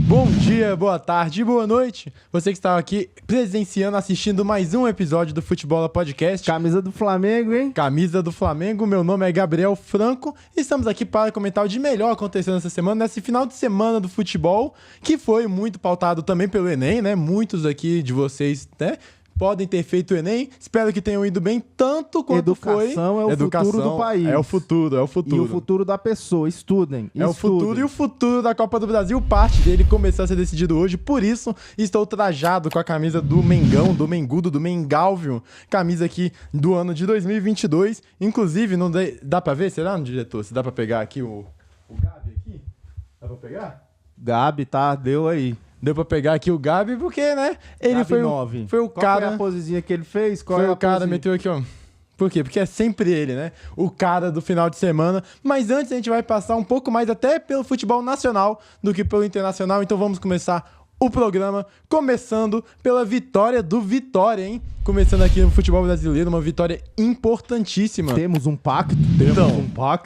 Bom dia, boa tarde, boa noite. Você que está aqui presenciando, assistindo mais um episódio do Futebola Podcast. Camisa do Flamengo, hein? Camisa do Flamengo, meu nome é Gabriel Franco e estamos aqui para comentar o de melhor acontecendo essa semana, nesse final de semana do futebol, que foi muito pautado também pelo Enem, né? Muitos aqui de vocês, né, podem ter feito o Enem. Espero que tenham ido bem tanto quanto foi. Educação é o futuro do país. É o futuro. E o futuro da pessoa. Estudem. É o futuro, e o futuro da Copa do Brasil, parte dele começou a ser decidido hoje. Por isso, estou trajado com a camisa do Mengão, do Mengudo, do Mengálvio. Camisa aqui do ano de 2022. Inclusive, não dá pra ver, será, diretor? Se dá pra pegar aqui o Gabi aqui? Dá pra pegar? Gabi, tá? Deu aí. Deu pra pegar aqui o Gabi, porque, né? Ele Gabi foi 9. Foi o Qual cara. foi a posezinha que ele fez? Foi o cara, meteu aqui, ó. Por quê? Porque é sempre ele, né? O cara do final de semana. Mas antes a gente vai passar um pouco mais até pelo futebol nacional do que pelo internacional. Então vamos começar o programa começando pela vitória do Vitória, hein? Começando aqui no futebol brasileiro, uma vitória importantíssima. Temos um pacto.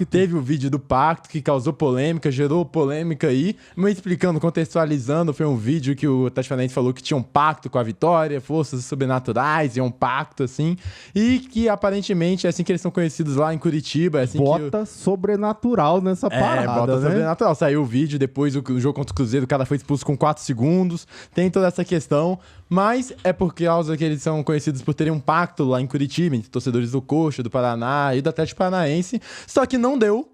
Teve o vídeo do pacto que causou polêmica, gerou polêmica aí. Mas explicando, contextualizando, foi um vídeo que o Atlético Paranaense falou que tinha um pacto com a Vitória, forças sobrenaturais, e um pacto assim. E que aparentemente é assim que eles são conhecidos lá em Curitiba. É assim bota sobrenatural nessa parada, bota né? sobrenatural. Saiu o vídeo, depois o jogo contra o Cruzeiro, o cara foi expulso com 4 segundos. Tem toda essa questão. Mas é por causa que eles são conhecidos por terem um pacto lá em Curitiba, entre torcedores do Coxa, do Paraná e do Atlético Paranaense. Só que não deu.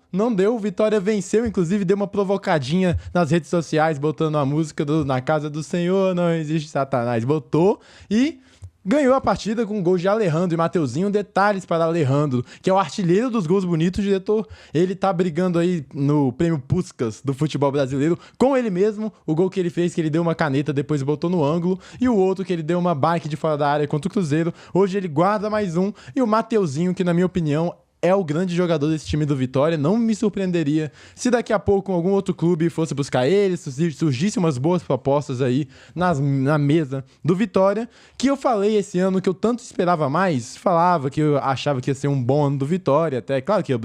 O Vitória venceu, inclusive deu uma provocadinha nas redes sociais, botando a música do Na Casa do Senhor Não Existe Satanás. Botou e ganhou a partida com gols de Alejandro e Mateuzinho. Detalhes para Alejandro, que é o artilheiro dos gols bonitos, diretor. Ele tá brigando aí no prêmio Puskás do futebol brasileiro com ele mesmo. O gol que ele fez, que ele deu uma caneta, depois botou no ângulo. E o outro que ele deu uma bike de fora da área contra o Cruzeiro. Hoje ele guarda mais um. E o Mateuzinho, que na minha opinião é o grande jogador desse time do Vitória. Não me surpreenderia se daqui a pouco algum outro clube fosse buscar ele, surgisse umas boas propostas aí na mesa do Vitória, que eu falei esse ano que eu tanto esperava mais, falava que eu achava que ia ser um bom ano do Vitória, até claro que ia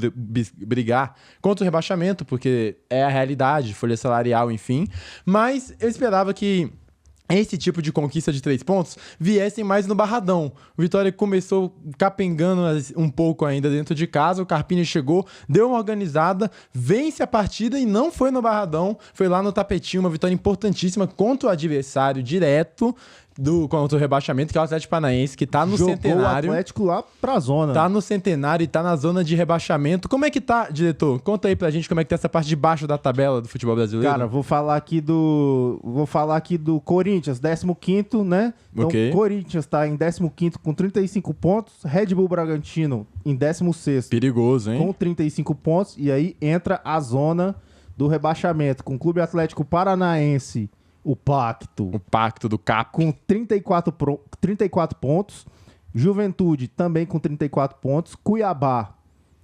brigar contra o rebaixamento, porque é a realidade, folha salarial, enfim, mas eu esperava que esse tipo de conquista de 3 pontos viessem mais no Barradão. O Vitória começou capengando um pouco ainda dentro de casa, o Carpini chegou, deu uma organizada, vence a partida e não foi no Barradão, foi lá no Tapetinho, uma vitória importantíssima contra o adversário direto contra o rebaixamento, que é o Atlético Paranaense, que tá no centenário. O Atlético lá pra zona. Tá no centenário e tá na zona de rebaixamento. Como é que tá, diretor? Conta aí pra gente como é que tá essa parte de baixo da tabela do futebol brasileiro. Cara, vou falar aqui do Corinthians, 15º, né? Então, Ok. Corinthians tá em 15º com 35 pontos, Red Bull Bragantino em 16º Perigoso, hein? com 35 pontos, e aí entra a zona do rebaixamento com o Clube Atlético Paranaense, o pacto do Capo. com 34 pontos, Juventude também com 34 pontos, Cuiabá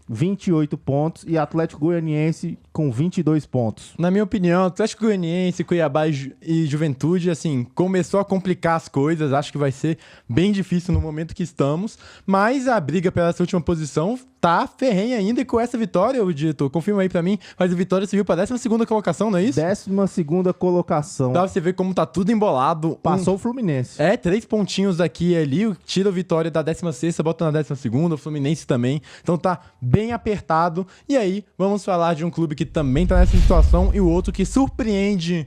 28 pontos e Atlético Goianiense com 22 pontos. Na minha opinião, Atlético Goianiense, Cuiabá e Juventude, assim, começou a complicar as coisas. Acho que vai ser bem difícil no momento que estamos. Mas a briga pela essa última posição tá ferrenha ainda. E com essa vitória, o diretor, confirma aí pra mim, mas a vitória subiu pra 12ª colocação, não é isso? 12ª colocação. Dá pra você ver como tá tudo embolado. Passou o Fluminense. 3 pontinhos aqui e ali, tira a Vitória da 16ª, bota na 12ª, o Fluminense também. Então tá bem apertado. E aí, vamos falar de um clube que também tá nessa situação e o outro que surpreende,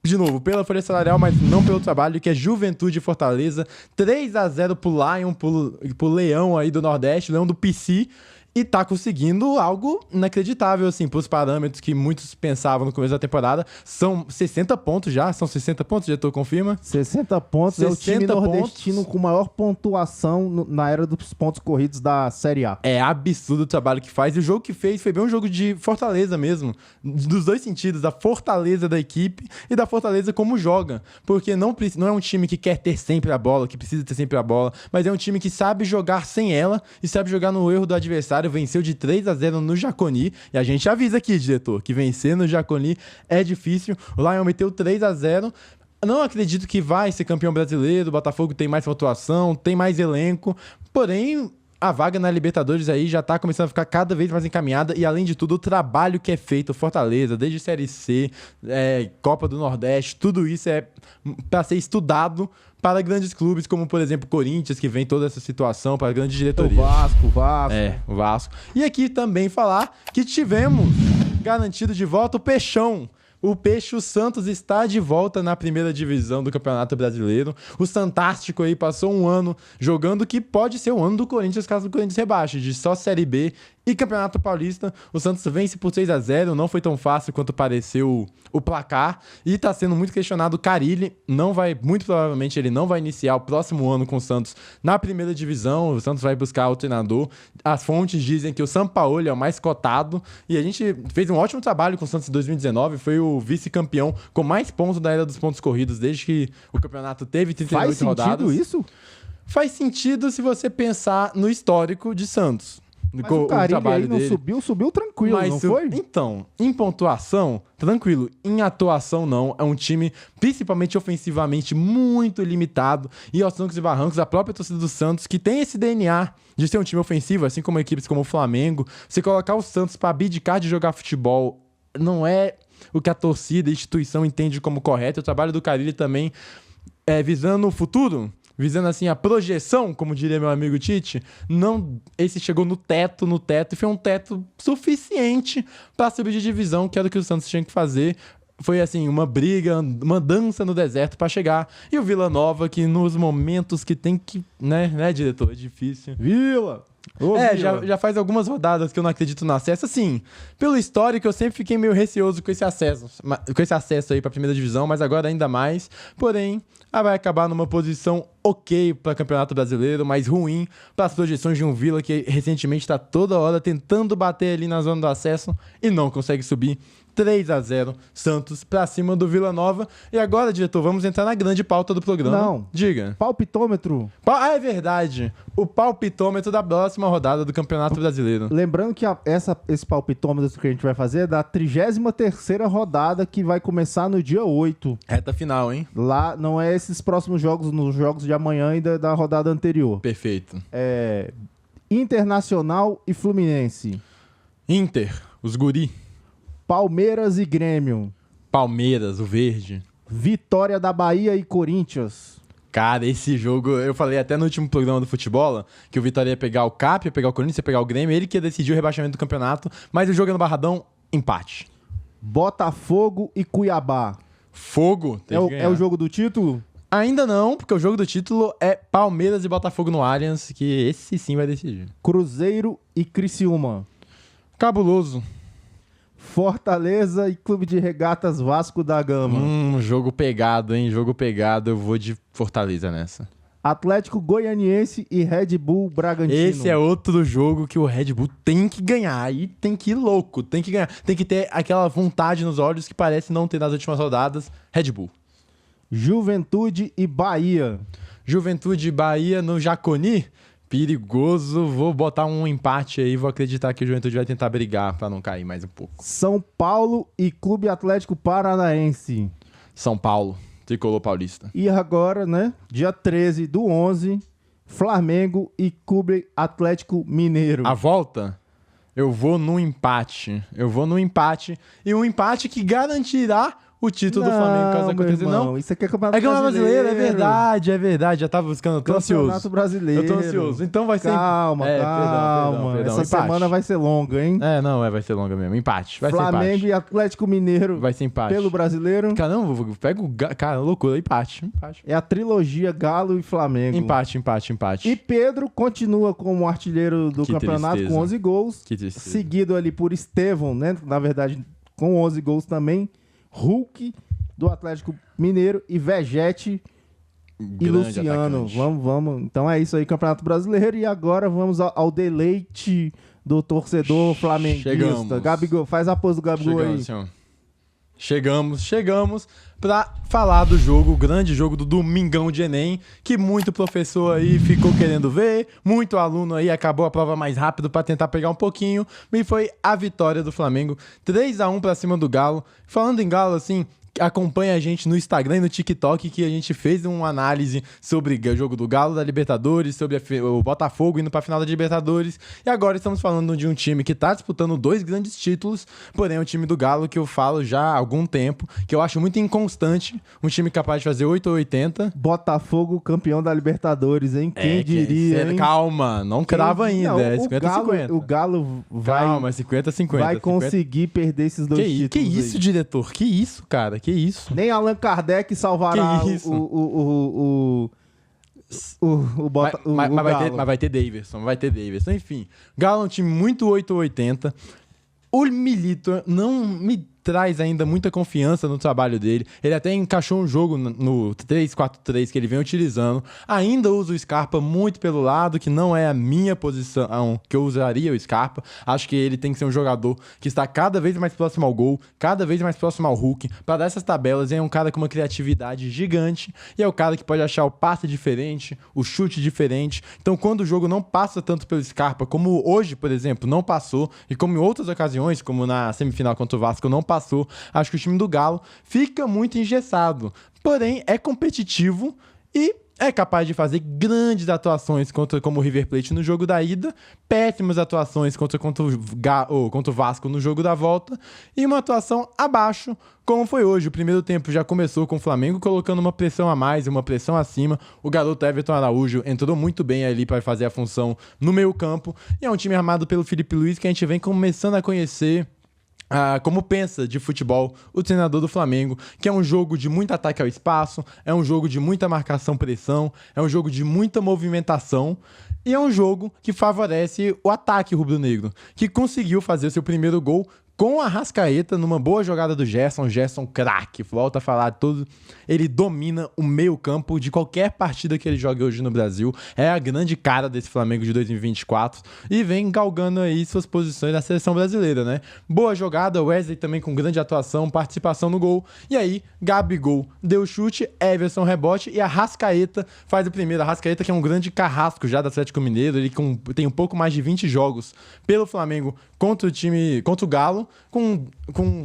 de novo, pela folha salarial, mas não pelo trabalho, que é Juventude e Fortaleza. 3-0 pro Lion, pro Leão aí do Nordeste, Leão do PC. E tá conseguindo algo inacreditável, assim, pros parâmetros que muitos pensavam no começo da temporada. São 60 pontos já, são 60 pontos, diretor, confirma? 60 pontos, 60 é o time nordestino pontos. com maior pontuação na era dos pontos corridos da Série A. É absurdo o trabalho que faz. E o jogo que fez foi bem um jogo de Fortaleza mesmo. Dos dois sentidos, da fortaleza da equipe e da fortaleza como joga. Porque não é um time que quer ter sempre a bola, que precisa ter sempre a bola, mas é um time que sabe jogar sem ela e sabe jogar no erro do adversário. Venceu de 3-0 no Jaconi. E a gente avisa aqui, diretor, que vencer no Jaconi é difícil. O Lion meteu 3-0. Não acredito que vai ser campeão brasileiro. O Botafogo tem mais pontuação, tem mais elenco. Porém, a vaga na Libertadores aí já tá começando a ficar cada vez mais encaminhada e, além de tudo, o trabalho que é feito Fortaleza, desde Série C, Copa do Nordeste, tudo isso é para ser estudado para grandes clubes, como, por exemplo, o Corinthians, que vem toda essa situação, para grandes diretorias. O Vasco. O Vasco. E aqui também falar que tivemos garantido de volta o Peixão. O Peixe, o Santos, está de volta na primeira divisão do Campeonato Brasileiro. O Santástico aí passou um ano jogando, que pode ser o ano do Corinthians, caso o Corinthians rebaixe, de só Série B e Campeonato Paulista. O Santos vence por 6-0, não foi tão fácil quanto pareceu o placar. E está sendo muito questionado o Carille. Muito provavelmente ele não vai iniciar o próximo ano com o Santos na primeira divisão. O Santos vai buscar o treinador. As fontes dizem que o Sampaoli é o mais cotado. E a gente fez um ótimo trabalho com o Santos em 2019. Foi o vice-campeão com mais pontos da era dos pontos corridos desde que o campeonato teve 38 rodadas. Faz sentido isso? Faz sentido se você pensar no histórico de Santos. Mas o Carille aí não subiu tranquilo, não foi? Então, em pontuação, tranquilo. Em atuação, não. É um time, principalmente ofensivamente, muito limitado. E aos trancos e barrancos, a própria torcida do Santos, que tem esse DNA de ser um time ofensivo, assim como equipes como o Flamengo. Você colocar o Santos para abdicar de jogar futebol não é o que a torcida e a instituição entende como correto. O trabalho do Carille também é visando o futuro, visando assim a projeção, como diria meu amigo Tite. Não, esse chegou no teto e foi um teto suficiente para subir de divisão, que era o que o Santos tinha que fazer. Foi assim, uma briga, uma dança no deserto para chegar. E o Vila Nova, que nos momentos que tem que, né, diretor, é difícil. Vila! Já faz algumas rodadas que eu não acredito no acesso. Assim, pelo histórico, eu sempre fiquei meio receoso com esse acesso aí pra primeira divisão, mas agora ainda mais. Porém, vai acabar numa posição ok para Campeonato Brasileiro, mas ruim para as projeções de um Vila que recentemente está toda hora tentando bater ali na zona do acesso e não consegue subir. 3-0, Santos pra cima do Vila Nova. E agora, diretor, vamos entrar na grande pauta do programa. Não. Diga. Palpitômetro. É verdade. O palpitômetro da próxima rodada do Campeonato Brasileiro. Lembrando que esse palpitômetro que a gente vai fazer é da 33ª rodada, que vai começar no dia 8. Reta final, hein? Lá, não é esses próximos jogos, nos jogos de amanhã e da rodada anterior. Perfeito. Internacional e Fluminense. Inter, os guri. Palmeiras e Grêmio. Palmeiras, o verde. Vitória da Bahia e Corinthians. Cara, esse jogo, eu falei até no último programa do futebol, que o Vitória ia pegar o CAP, ia pegar o Corinthians, ia pegar o Grêmio, ele que ia decidir o rebaixamento do campeonato, mas o jogo é no Barradão, empate. Botafogo e Cuiabá. Fogo? É o jogo do título? Ainda não, porque o jogo do título é Palmeiras e Botafogo no Allianz, que esse sim vai decidir. Cruzeiro e Criciúma. Cabuloso. Fortaleza e Clube de Regatas Vasco da Gama. Jogo pegado, hein? Jogo pegado. Eu vou de Fortaleza nessa. Atlético Goianiense e Red Bull Bragantino. Esse é outro jogo que o Red Bull tem que ganhar. E tem que ir louco, tem que ganhar. Tem que ter aquela vontade nos olhos que parece não ter nas últimas rodadas. Red Bull. Juventude e Bahia. Juventude e Bahia no Jaconi. Perigoso, vou botar um empate aí, vou acreditar que o Juventude vai tentar brigar pra não cair mais um pouco. São Paulo e Clube Atlético Paranaense. São Paulo, tricolor paulista. E agora, né, dia 13/11, Flamengo e Clube Atlético Mineiro. A volta? Eu vou no empate. E um empate que garantirá o título do Flamengo, caso aconteça. Não, isso aqui é Campeonato Brasileiro. É verdade. Já tava buscando, tô ansioso. Campeonato Brasileiro. Eu tô ansioso. Então vai ser... Calma. Perdão. Essa empate. semana vai ser longa, hein? Vai ser longa mesmo. Empate. Flamengo e Atlético Mineiro. Vai ser empate. Pelo Brasileiro. Caramba, pega o... Cara, loucura. Empate. É a trilogia Galo e Flamengo. Empate. E Pedro continua como artilheiro do campeonato tristeza. Com 11 gols. Que tristeza. Seguido ali por Estevão, né? Na verdade, com 11 gols também. Hulk do Atlético Mineiro e Vegete e Luciano. Atacante. Vamos. Então é isso aí, Campeonato Brasileiro. E agora vamos ao deleite do torcedor flamenguista. Gabigol, faz a pose do Gabigol aí. Senhor. Chegamos pra falar do jogo, o grande jogo do Domingão de Enem, que muito professor aí ficou querendo ver, muito aluno aí acabou a prova mais rápido pra tentar pegar um pouquinho, e foi a vitória do Flamengo, 3-1 pra cima do Galo. Falando em Galo, assim, acompanha a gente no Instagram e no TikTok, que a gente fez uma análise sobre o jogo do Galo da Libertadores, sobre o Botafogo indo pra final da Libertadores. E agora estamos falando de um time que tá disputando 2 grandes títulos, porém é um time do Galo que eu falo já há algum tempo, que eu acho muito inconstante, um time capaz de fazer 8 ou 80. Botafogo campeão da Libertadores, hein? Quem diria, hein? Calma, não crava ainda, não, é 50-50. O Galo vai... Calma, é 50-50. Vai conseguir perder esses 2 títulos. Que isso, diretor? Que isso, cara? Que isso? Nem Allan Kardec salvará o mas vai ter Davidson, Enfim, Galo é um time muito 8 ou 80. O Milito não me traz ainda muita confiança no trabalho dele. Ele até encaixou um jogo no 3-4-3 que ele vem utilizando. Ainda usa o Scarpa muito pelo lado, que não é a minha posição que eu usaria o Scarpa. Acho que ele tem que ser um jogador que está cada vez mais próximo ao gol, cada vez mais próximo ao Hulk. Para dar essas tabelas, é um cara com uma criatividade gigante e é o cara que pode achar o passe diferente, o chute diferente. Então, quando o jogo não passa tanto pelo Scarpa, como hoje, por exemplo, não passou, e como em outras ocasiões, como na semifinal contra o Vasco, não passou, acho que o time do Galo fica muito engessado. Porém, é competitivo e é capaz de fazer grandes atuações como o River Plate no jogo da ida, péssimas atuações contra o Vasco no jogo da volta e uma atuação abaixo, como foi hoje. O primeiro tempo já começou com o Flamengo colocando uma pressão a mais e uma pressão acima. O garoto Everton Araújo entrou muito bem ali para fazer a função no meio campo e é um time armado pelo Felipe Luiz que a gente vem começando a conhecer como pensa de futebol o treinador do Flamengo, que é um jogo de muito ataque ao espaço, é um jogo de muita marcação-pressão, é um jogo de muita movimentação e é um jogo que favorece o ataque rubro-negro, que conseguiu fazer seu primeiro gol com a Arrascaeta numa boa jogada do Gerson craque, volta a falar tudo. Ele domina o meio campo de qualquer partida que ele jogue hoje no Brasil. É a grande cara desse Flamengo de 2024 e vem galgando aí suas posições na seleção brasileira, né? Boa jogada, Wesley também com grande atuação, participação no gol. E aí, Gabigol deu chute, Everson rebote e a Arrascaeta faz o primeiro. A Arrascaeta que é um grande carrasco já do Atlético Mineiro, ele tem um pouco mais de 20 jogos pelo Flamengo contra o Galo, com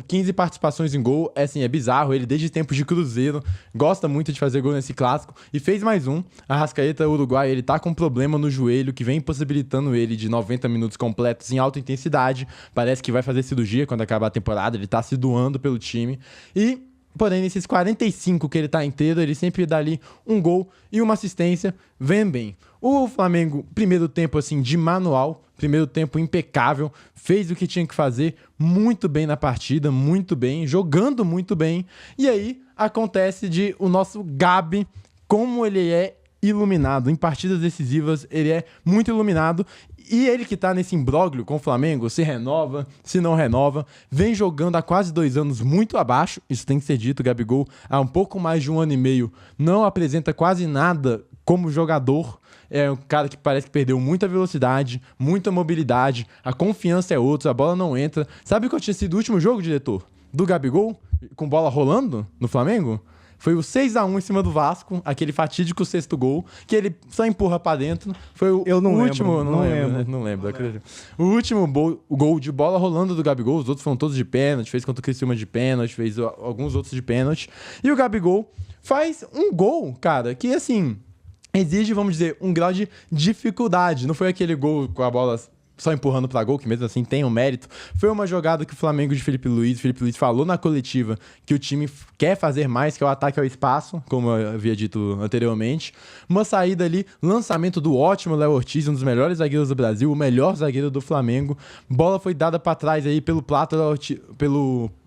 15 participações em gol. É bizarro, ele desde tempos de Cruzeiro gosta muito de fazer gol nesse clássico e fez mais um. A Arrascaeta, Uruguai, ele tá com um problema no joelho que vem impossibilitando ele de 90 minutos completos em alta intensidade, parece que vai fazer cirurgia quando acabar a temporada, ele tá se doando pelo time e porém, nesses 45 que ele tá inteiro, ele sempre dá ali um gol e uma assistência, vem bem. O Flamengo, primeiro tempo assim de manual, primeiro tempo impecável, fez o que tinha que fazer muito bem na partida, muito bem, jogando muito bem. E aí acontece de o nosso Gabi, como ele é iluminado. Em partidas decisivas, ele é muito iluminado. E ele que tá nesse imbróglio com o Flamengo, se renova, se não renova, vem jogando há quase 2 anos muito abaixo, isso tem que ser dito. O Gabigol, há um pouco mais de 1 ano e meio, não apresenta quase nada como jogador. É um cara que parece que perdeu muita velocidade, muita mobilidade, a confiança é outra, a bola não entra. Sabe qual tinha sido o último jogo, diretor? Do Gabigol, com bola rolando no Flamengo? Foi o 6-1 em cima do Vasco, aquele fatídico 6º gol, que ele só empurra pra dentro. Foi o último... Não lembro. O último gol de bola rolando do Gabigol, os outros foram todos de pênalti, fez contra o Criciúma de pênalti, fez alguns outros de pênalti. E o Gabigol faz um gol, cara, que assim, exige, vamos dizer, um grau de dificuldade. Não foi aquele gol com a bola só empurrando pra gol, que mesmo assim tem um mérito. Foi uma jogada que o Flamengo de Felipe Luiz falou na coletiva que o time quer fazer mais, que é o ataque ao espaço, como eu havia dito anteriormente. Uma saída ali, lançamento do ótimo Léo Ortiz, um dos melhores zagueiros do Brasil, o melhor zagueiro do Flamengo. Bola foi dada pra trás aí pelo Plata,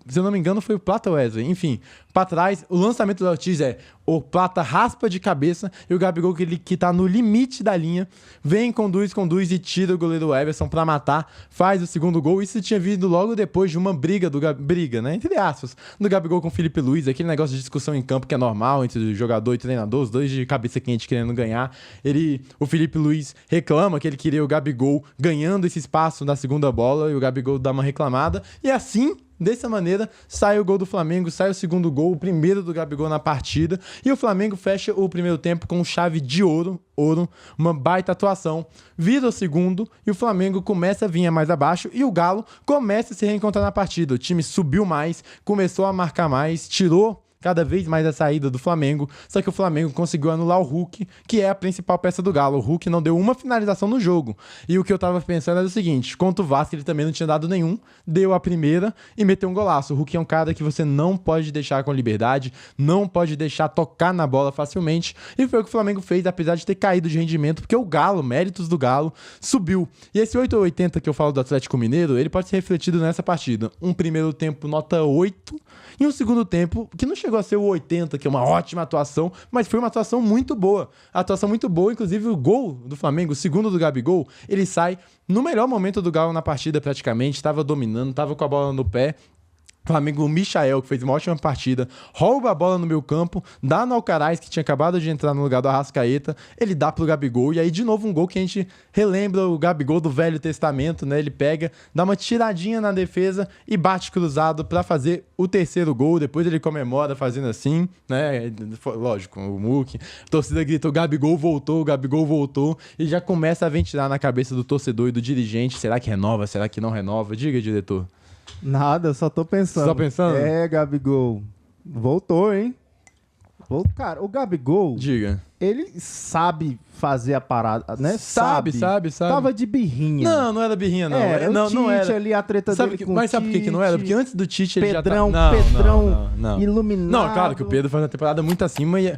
se eu não me engano, foi o Plata Wesley. Enfim, pra trás, o lançamento do Ortiz o Plata raspa de cabeça e o Gabigol, que tá no limite da linha, vem, conduz e tira o goleiro Everson pra matar, faz o segundo gol. Isso tinha vindo logo depois de uma briga, né? Entre aspas, do Gabigol com o Felipe Luiz, aquele negócio de discussão em campo que é normal entre o jogador e o treinador, os dois de cabeça quente querendo ganhar. O Felipe Luiz reclama que ele queria o Gabigol ganhando esse espaço na segunda bola e o Gabigol dá uma reclamada. E assim, dessa maneira, sai o gol do Flamengo, sai o segundo gol, o primeiro do Gabigol na partida, e o Flamengo fecha o primeiro tempo com chave de ouro, uma baita atuação, vira o segundo, e o Flamengo começa a vir mais abaixo, e o Galo começa a se reencontrar na partida. O time subiu mais, começou a marcar mais, tirou cada vez mais a saída do Flamengo, só que o Flamengo conseguiu anular o Hulk, que é a principal peça do Galo. O Hulk não deu uma finalização no jogo. E o que eu tava pensando era o seguinte, contra o Vasco ele também não tinha dado nenhum, deu a primeira e meteu um golaço. O Hulk é um cara que você não pode deixar com liberdade, não pode deixar tocar na bola facilmente, e foi o que o Flamengo fez, apesar de ter caído de rendimento, porque o Galo, méritos do Galo, subiu. E esse 8,80 que eu falo do Atlético Mineiro, ele pode ser refletido nessa partida. Um primeiro tempo nota 8 e um segundo tempo que não chegou a ser o 80, que é uma ótima atuação, mas foi uma atuação muito boa. A atuação muito boa, inclusive o gol do Flamengo, o segundo do Gabigol, ele sai no melhor momento do Galo na partida praticamente, estava dominando, estava com a bola no pé. Flamengo, o Michael, que fez uma ótima partida, rouba a bola no meio campo, dá no Alcaraz, que tinha acabado de entrar no lugar do Arrascaeta, ele dá pro Gabigol, e aí de novo um gol que a gente relembra o Gabigol do Velho Testamento, né? Ele pega, dá uma tiradinha na defesa e bate cruzado pra fazer o terceiro gol, depois ele comemora fazendo assim, né? Lógico, o Muk, a torcida grita, o Gabigol voltou, e já começa a ventilar na cabeça do torcedor e do dirigente, será que renova, será que não renova? Diga, diretor. Nada, eu só tô pensando. Só pensando? Gabigol. Voltou, hein? Cara, o Gabigol... Diga. Ele sabe fazer a parada, né? Sabe. Tava de birrinha. Não era birrinha, não. Era, não, o Tite não era. ali, a treta dele com mas sabe por que não era? Porque antes do Tite ele Pedrão, já tá... Pedrão iluminado. Não, claro que o Pedro faz uma temporada muito acima e...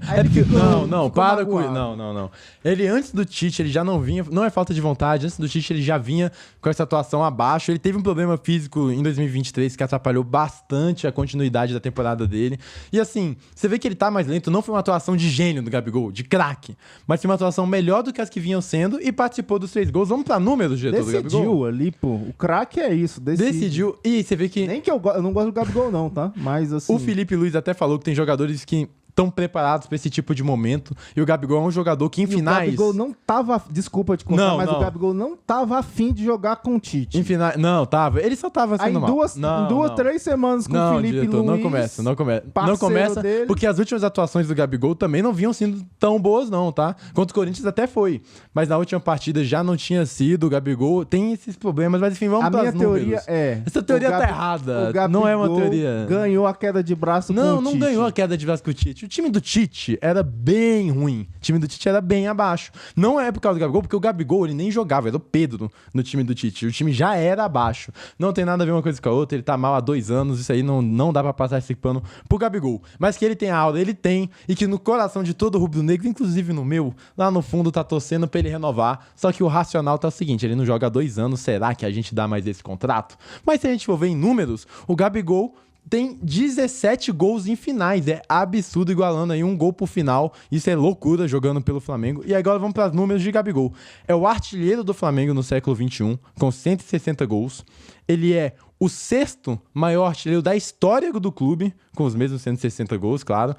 para com... Não. Ele, antes do Tite, ele já não vinha... Não é falta de vontade. Antes do Tite, ele já vinha com essa atuação abaixo. Ele teve um problema físico em 2023 que atrapalhou bastante a continuidade da temporada dele. E assim, você vê que ele tá mais lento. Não foi uma atuação de gênio do Gabigol, de craque. Mas foi uma atuação melhor do que as que vinham sendo e participou dos 3 gols. Vamos pra números, diretor do Gabigol? Decidiu ali, pô. O craque é isso. Decidiu. E você vê que... Nem que eu não gosto do Gabigol, não, tá? Mas assim... O Felipe Luiz até falou que tem jogadores que estão preparados pra esse tipo de momento. E o Gabigol é um jogador que em finais... O Gabigol não tava... Desculpa te contar, mas o Gabigol não tava afim de jogar com o Tite. Em finais... Não, tava. Ele só tava sendo mal. Em duas, 3 semanas com o Felipe diretor, Luiz... Não começa, dele. porque as últimas atuações do Gabigol também não vinham sendo tão boas não, tá? Contra o Corinthians até foi. Mas na última partida já não tinha sido. O Gabigol tem esses problemas, mas enfim, vamos para as números. A minha teoria é... Essa teoria tá errada. Não é uma teoria... ganhou a queda de braço com o Tite. Não ganhou a queda de braço com o Tite. O time do Tite era bem ruim. O time do Tite era bem abaixo. Não é por causa do Gabigol, porque o Gabigol ele nem jogava, era o Pedro no time do Tite. O time já era abaixo. Não tem nada a ver uma coisa com a outra, ele tá mal há 2 anos, isso aí não dá pra passar esse pano pro Gabigol. Mas que ele tem aula, ele tem, e que no coração de todo rubro-negro, inclusive no meu, lá no fundo tá torcendo pra ele renovar. Só que o racional tá o seguinte, ele não joga há 2 anos, será que a gente dá mais esse contrato? Mas se a gente for ver em números, o Gabigol tem 17 gols em finais. É absurdo, igualando aí um gol por final. Isso é loucura jogando pelo Flamengo. E agora vamos para os números de Gabigol. É o artilheiro do Flamengo no século XXI, com 160 gols. Ele é o 6º maior artilheiro da história do clube, com os mesmos 160 gols, claro.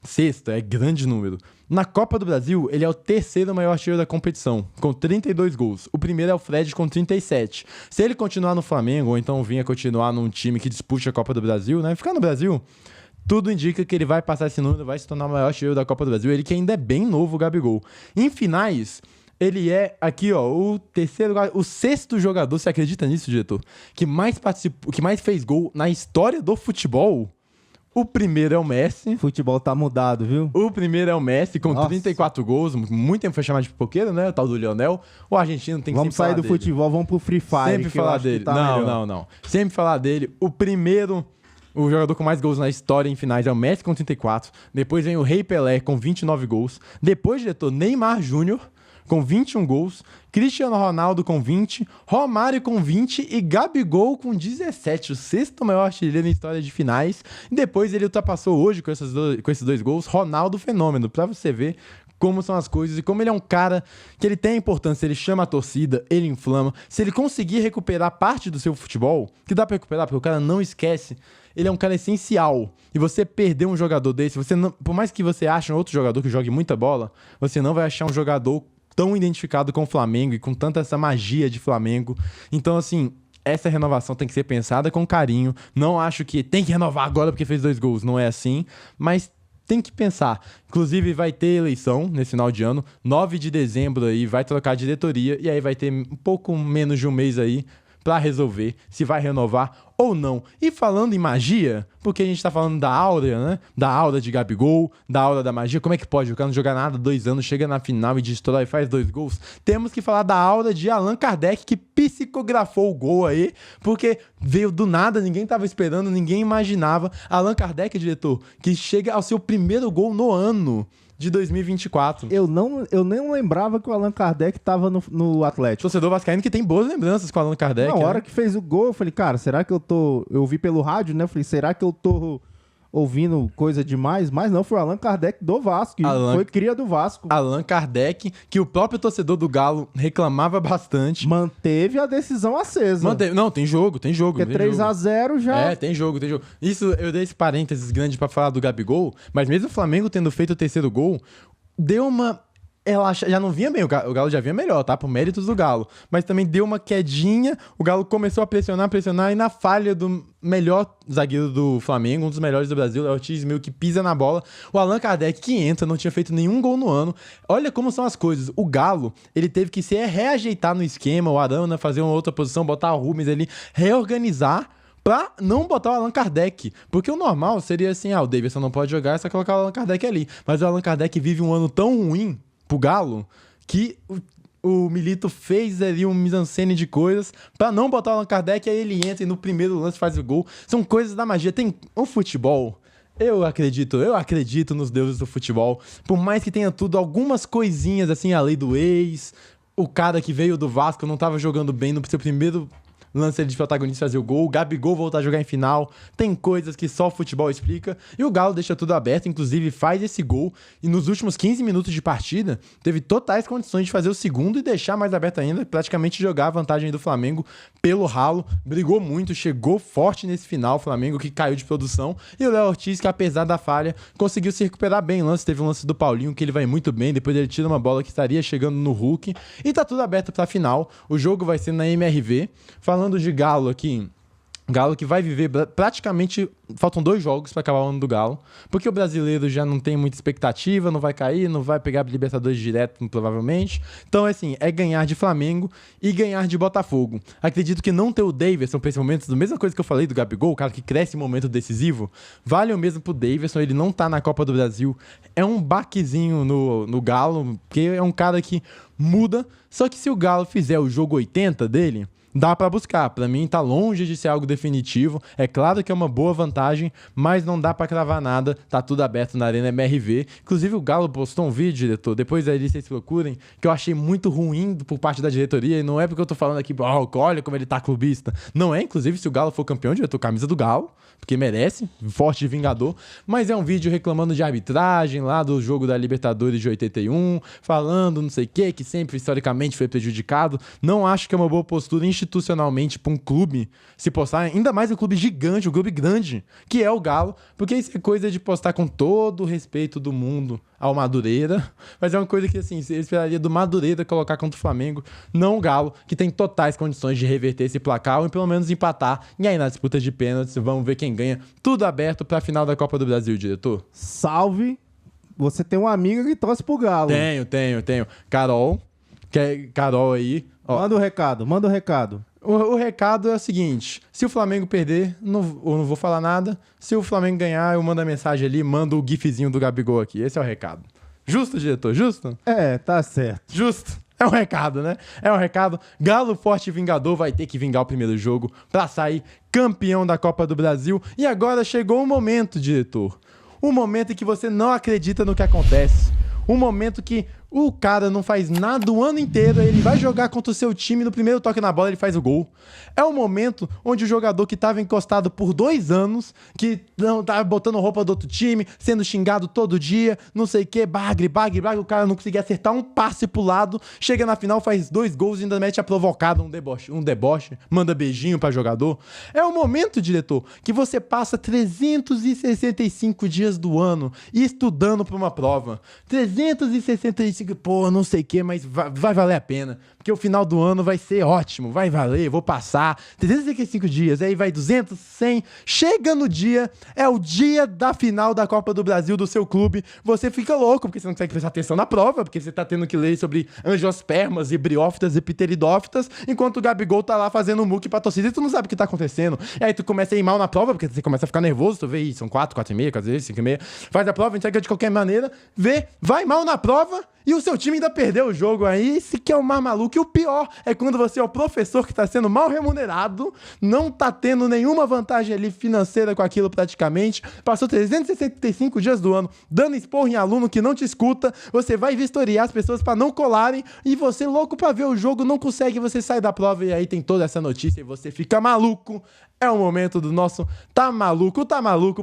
6º, é grande número. Na Copa do Brasil, ele é o 3º maior artilheiro da competição, com 32 gols. O primeiro é o Fred, com 37. Se ele continuar no Flamengo, ou então vinha continuar num time que dispute a Copa do Brasil, né? Ficar no Brasil, tudo indica que ele vai passar esse número, vai se tornar o maior artilheiro da Copa do Brasil. Ele que ainda é bem novo, o Gabigol. Em finais, ele é, aqui ó, o 6º jogador, você acredita nisso, diretor? Que mais participou, que mais fez gol na história do futebol. O primeiro é o Messi. O futebol tá mudado, viu? O primeiro é o Messi, com 34 gols. Muito tempo foi chamado de pipoqueiro, né? O tal do Lionel. O argentino tem que sempre falar dele. Vamos sair do futebol, vamos pro Free Fire. Sempre falar dele. Não. Sempre falar dele. O primeiro, o jogador com mais gols na história em finais é o Messi, com 34. Depois vem o Rei Pelé, com 29 gols. Depois, diretor, Neymar Júnior, com 21 gols, Cristiano Ronaldo com 20, Romário com 20 e Gabigol com 17, o 6º maior artilheiro na história de finais. E depois ele ultrapassou hoje com esses dois gols, Ronaldo Fenômeno, pra você ver como são as coisas e como ele é um cara que ele tem importância, ele chama a torcida, ele inflama. Se ele conseguir recuperar parte do seu futebol, que dá pra recuperar porque o cara não esquece, ele é um cara essencial. E você perder um jogador desse, você não, por mais que você ache um outro jogador que jogue muita bola, você não vai achar um jogador tão identificado com o Flamengo e com tanta essa magia de Flamengo. Então, assim, essa renovação tem que ser pensada com carinho. Não acho que tem que renovar agora porque fez 2 gols. Não é assim. Mas tem que pensar. Inclusive, vai ter eleição nesse final de ano. 9 de dezembro aí vai trocar a diretoria. E aí vai ter um pouco menos de um mês aí pra resolver se vai renovar ou não. E falando em magia, porque a gente tá falando da aura, né? Da aura de Gabigol, da aura da magia. Como é que pode? O cara não joga nada 2 anos, chega na final e destrói e faz 2 gols. Temos que falar da aura de Allan Kardec, que psicografou o gol aí, porque veio do nada, ninguém tava esperando, ninguém imaginava. Allan Kardec, diretor, que chega ao seu primeiro gol no ano de 2024. Eu nem lembrava que o Allan Kardec tava no Atlético. Torcedor vascaíno que tem boas lembranças com o Allan Kardec. Na hora que fez o gol, eu falei, cara, será que eu vi pelo rádio, né? Eu falei, será que eu tô ouvindo coisa demais? Mas não, foi o Allan Kardec do Vasco. Foi cria do Vasco. Allan Kardec, que o próprio torcedor do Galo reclamava bastante. Manteve a decisão acesa. Não, tem jogo. Porque 3-0 já... Tem jogo. Isso, eu dei esse parênteses grande pra falar do Gabigol, mas mesmo o Flamengo tendo feito o terceiro gol, deu uma... já não vinha bem, o Galo já vinha melhor, tá? Por méritos do Galo. Mas também deu uma quedinha, o Galo começou a pressionar, e na falha do melhor zagueiro do Flamengo, um dos melhores do Brasil, o Ortiz meio que pisa na bola. O Allan Kardec, que entra, não tinha feito nenhum gol no ano. Olha como são as coisas. O Galo, ele teve que se reajeitar no esquema, o Arana fazer uma outra posição, botar o Rubens ali, reorganizar pra não botar o Allan Kardec. Porque o normal seria assim, o Davidson não pode jogar, é só colocar o Allan Kardec ali. Mas o Allan Kardec vive um ano tão ruim pro Galo, que o Milito fez ali um mise-en-scène de coisas pra não botar o Allan Kardec, aí ele entra e no primeiro lance faz o gol. São coisas da magia. Tem o futebol. Eu acredito nos deuses do futebol. Por mais que tenha tudo, algumas coisinhas assim, a lei do ex, o cara que veio do Vasco não tava jogando bem no seu primeiro lance ele de protagonista fazer o gol, o Gabigol voltar a jogar em final, tem coisas que só o futebol explica, e o Galo deixa tudo aberto, inclusive faz esse gol, e nos últimos 15 minutos de partida, teve totais condições de fazer o segundo e deixar mais aberto ainda, praticamente jogar a vantagem do Flamengo pelo ralo, brigou muito, chegou forte nesse final, o Flamengo que caiu de produção, e o Léo Ortiz, que apesar da falha, conseguiu se recuperar bem, teve um lance do Paulinho, que ele vai muito bem, depois ele tira uma bola que estaria chegando no Hulk, e tá tudo aberto pra final, o jogo vai ser na MRV, falando de Galo aqui, Galo que vai viver praticamente... Faltam 2 jogos para acabar o ano do Galo, porque o brasileiro já não tem muita expectativa, não vai cair, não vai pegar Libertadores direto, provavelmente. Então, assim, é ganhar de Flamengo e ganhar de Botafogo. Acredito que não ter o Davidson para esse momento, a mesma coisa que eu falei do Gabigol, o cara que cresce em momento decisivo, vale o mesmo pro Davidson, ele não tá na Copa do Brasil. É um baquezinho no Galo, porque é um cara que muda, só que se o Galo fizer o jogo 80 dele... Dá pra buscar. Pra mim, tá longe de ser algo definitivo. É claro que é uma boa vantagem, mas não dá pra cravar nada. Tá tudo aberto na Arena MRV. Inclusive, o Galo postou um vídeo, diretor, depois aí vocês procurem, que eu achei muito ruim por parte da diretoria. E não é porque eu tô falando aqui, olha como ele tá clubista. Não é, inclusive, se o Galo for campeão, diretor, camisa do Galo, porque merece, forte de vingador. Mas é um vídeo reclamando de arbitragem lá do jogo da Libertadores de 81, falando não sei o que sempre, historicamente, foi prejudicado. Não acho que é uma boa postura institucionalmente para um clube se postar, ainda mais um clube gigante, um clube grande, que é o Galo, porque isso é coisa de postar com todo o respeito do mundo ao Madureira, mas é uma coisa que, assim, eu esperaria do Madureira colocar contra o Flamengo, não o Galo, que tem totais condições de reverter esse placar ou pelo menos empatar, e aí na disputa de pênaltis, vamos ver quem ganha. Tudo aberto para a final da Copa do Brasil, diretor. Salve! Você tem uma amiga que torce pro Galo. Tenho. Carol, que é Carol aí. Ó. Manda o recado. O recado é o seguinte: se o Flamengo perder, eu não vou falar nada. Se o Flamengo ganhar, eu mando a mensagem ali, mando o gifzinho do Gabigol aqui. Esse é o recado. Justo, diretor? Justo? É, tá certo. Justo. É um recado, né? É um recado. Galo forte e vingador vai ter que vingar o primeiro jogo pra sair campeão da Copa do Brasil. E agora chegou o momento, diretor. Um momento em que você não acredita no que acontece. Um momento que o cara não faz nada o ano inteiro, ele vai jogar contra o seu time, no primeiro toque na bola ele faz o gol. É o momento onde o jogador que estava encostado por 2 anos, que não estava botando roupa do outro time, sendo xingado todo dia, não sei o que, bagre, o cara não conseguia acertar um passe pro lado, chega na final, faz 2 gols e ainda mete a provocada, um deboche, manda beijinho pra jogador. É o momento, diretor, que você passa 365 dias do ano estudando pra uma prova. 365, pô, não sei o que, mas vai valer a pena. porque o final do ano vai ser ótimo, vai valer, vou passar 365 dias, aí vai 200, 100, chega no dia, é o dia da final da Copa do Brasil do seu clube, você fica louco, porque você não consegue prestar atenção na prova, porque você tá tendo que ler sobre angiospermas e briófitas e pteridófitas, enquanto o Gabigol tá lá fazendo muque pra torcida e tu não sabe o que tá acontecendo. E aí tu começa a ir mal na prova, porque você começa a ficar nervoso, tu vê aí, são 4, 4,5, 4 vezes, 5,5, faz a prova, entrega de qualquer maneira, vai mal na prova e o seu time ainda perdeu o jogo aí, esse que é o mais maluco. E o pior é quando você é o professor que tá sendo mal remunerado, não tá tendo nenhuma vantagem ali financeira com aquilo praticamente, passou 365 dias do ano dando esporro em aluno que não te escuta, você vai vistoriar as pessoas pra não colarem e você louco pra ver o jogo, não consegue, você sai da prova e aí tem toda essa notícia e você fica maluco. É o momento do nosso Tá Maluco,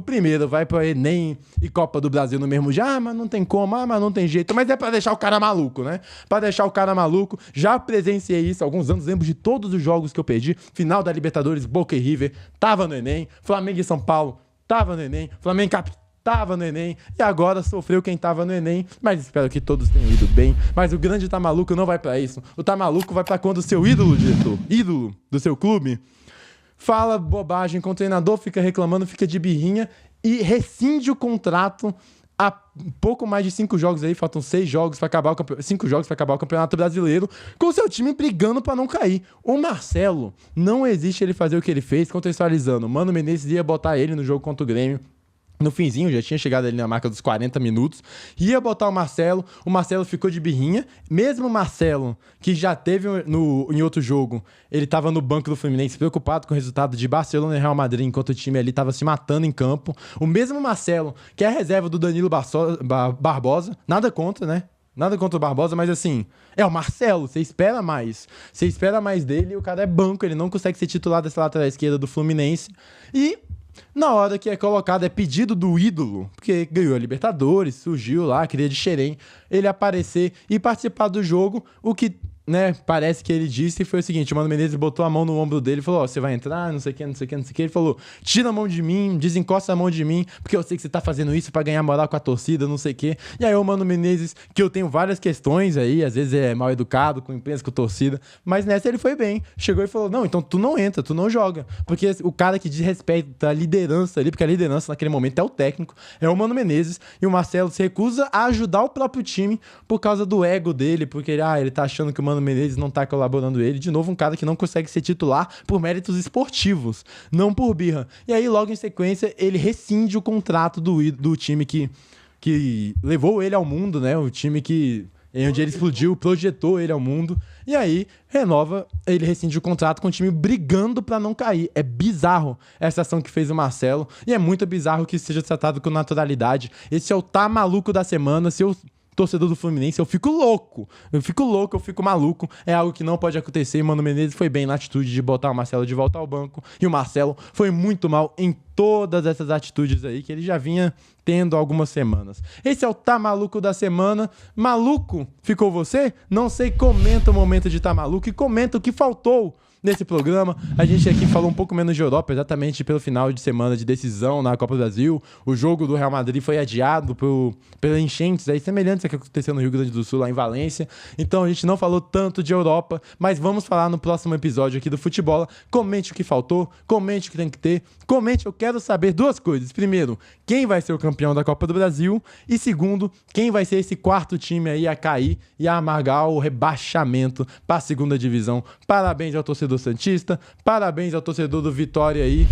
primeiro vai pro Enem e Copa do Brasil no mesmo dia, mas não tem como, mas não tem jeito, mas é pra deixar o cara maluco, né? Pra deixar o cara maluco, já presenciei isso há alguns anos, lembro de todos os jogos que eu perdi, final da Libertadores, Boca e River, tava no Enem, Flamengo e São Paulo, tava no Enem, Flamengo Cap tava no Enem, e agora sofreu quem tava no Enem, mas espero que todos tenham ido bem, mas o grande Tá Maluco não vai pra isso, o Tá Maluco vai pra quando o seu ídolo, diretor, ídolo do seu clube, fala bobagem com o treinador, fica reclamando, fica de birrinha e rescinde o contrato há pouco mais de 5 jogos aí, faltam 6 jogos para acabar 5 jogos para acabar o Campeonato Brasileiro, com o seu time brigando para não cair. O Marcelo, não existe ele fazer o que ele fez, contextualizando. Mano Menezes ia botar ele no jogo contra o Grêmio. No finzinho, já tinha chegado ali na marca dos 40 minutos, ia botar o Marcelo ficou de birrinha, mesmo o Marcelo, que já teve em outro jogo, ele tava no banco do Fluminense, preocupado com o resultado de Barcelona e Real Madrid, enquanto o time ali tava se matando em campo, o mesmo Marcelo, que é a reserva do Danilo Barbosa, nada contra, né? Nada contra o Barbosa, mas assim, é o Marcelo, você espera mais. Você espera mais dele e o cara é banco, ele não consegue ser titular dessa lateral esquerda do Fluminense. E na hora que é colocado, é pedido do ídolo, porque ganhou a Libertadores, surgiu lá, queria de xerém, ele aparecer e participar do jogo, o que, né, parece que ele disse foi o seguinte, o Mano Menezes botou a mão no ombro dele e falou, ó, você vai entrar, não sei o que, não sei o que, não sei o que, ele falou, tira a mão de mim, desencosta a mão de mim, porque eu sei que você tá fazendo isso pra ganhar moral com a torcida, não sei o que, e aí o Mano Menezes, que eu tenho várias questões aí, às vezes é mal educado, com imprensa, com torcida, mas nessa ele foi bem, chegou e falou, não, então tu não entra, tu não joga, porque o cara que desrespeita a liderança ali, porque a liderança naquele momento é o técnico, é o Mano Menezes, e o Marcelo se recusa a ajudar o próprio time por causa do ego dele, porque ele tá achando que o Mano Menezes não tá colaborando ele. De novo, um cara que não consegue ser titular por méritos esportivos, não por birra. E aí, logo em sequência, ele rescinde o contrato do time que levou ele ao mundo, né? O time onde ele explodiu, projetou ele ao mundo. E aí, ele rescinde o contrato com o time brigando pra não cair. É bizarro essa ação que fez o Marcelo. E é muito bizarro que isso seja tratado com naturalidade. Esse é o Tá Maluco da semana. Se eu torcedor do Fluminense, eu fico louco, eu fico maluco, é algo que não pode acontecer, e Mano Menezes foi bem na atitude de botar o Marcelo de volta ao banco, e o Marcelo foi muito mal em todas essas atitudes aí, que ele já vinha tendo há algumas semanas. Esse é o Tá Maluco da semana. Maluco ficou você? Não sei, comenta o momento de Tá Maluco e comenta o que faltou nesse programa. A gente aqui falou um pouco menos de Europa, exatamente pelo final de semana de decisão na Copa do Brasil. O jogo do Real Madrid foi adiado pelas enchentes aí, semelhantes ao que aconteceu no Rio Grande do Sul, lá em Valência. Então a gente não falou tanto de Europa, mas vamos falar no próximo episódio aqui do Futebola. Comente o que faltou, comente o que tem que ter, comente, eu quero saber 2 coisas. Primeiro, quem vai ser o campeão da Copa do Brasil? E segundo, quem vai ser esse 4º time aí a cair e a amargar o rebaixamento para a 2ª divisão? Parabéns ao torcedor santista, parabéns ao torcedor do Vitória aí,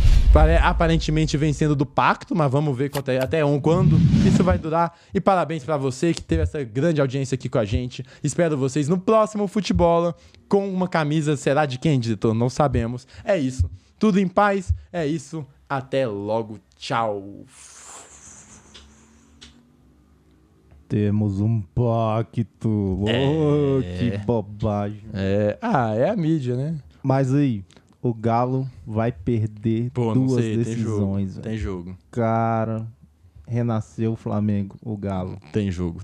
aparentemente vencendo do Pacto, mas vamos ver quando isso vai durar. E parabéns para você que teve essa grande audiência aqui com a gente. Espero vocês no próximo Futebola com uma camisa, será de quem, diretor? Não sabemos. É isso. Tudo em paz, é isso. Até logo. Tchau. Temos um pacto. Oh, que bobagem. É a mídia, né? Mas aí, o Galo vai perder 2 decisões. Tem jogo. Cara, renasceu o Flamengo, o Galo. Tem jogo.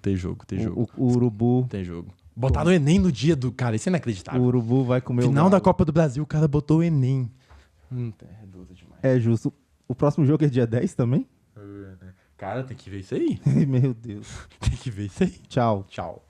O Urubu. Tem jogo. Botaram o Enem no dia do cara, isso é inacreditável. O Urubu vai comer Final o Galo. da Copa do Brasil, o cara botou o Enem. É doido demais. É justo. O próximo jogo é dia 10 também? Cara, tem que ver isso aí. Meu Deus. Tem que ver isso aí. Tchau. Tchau.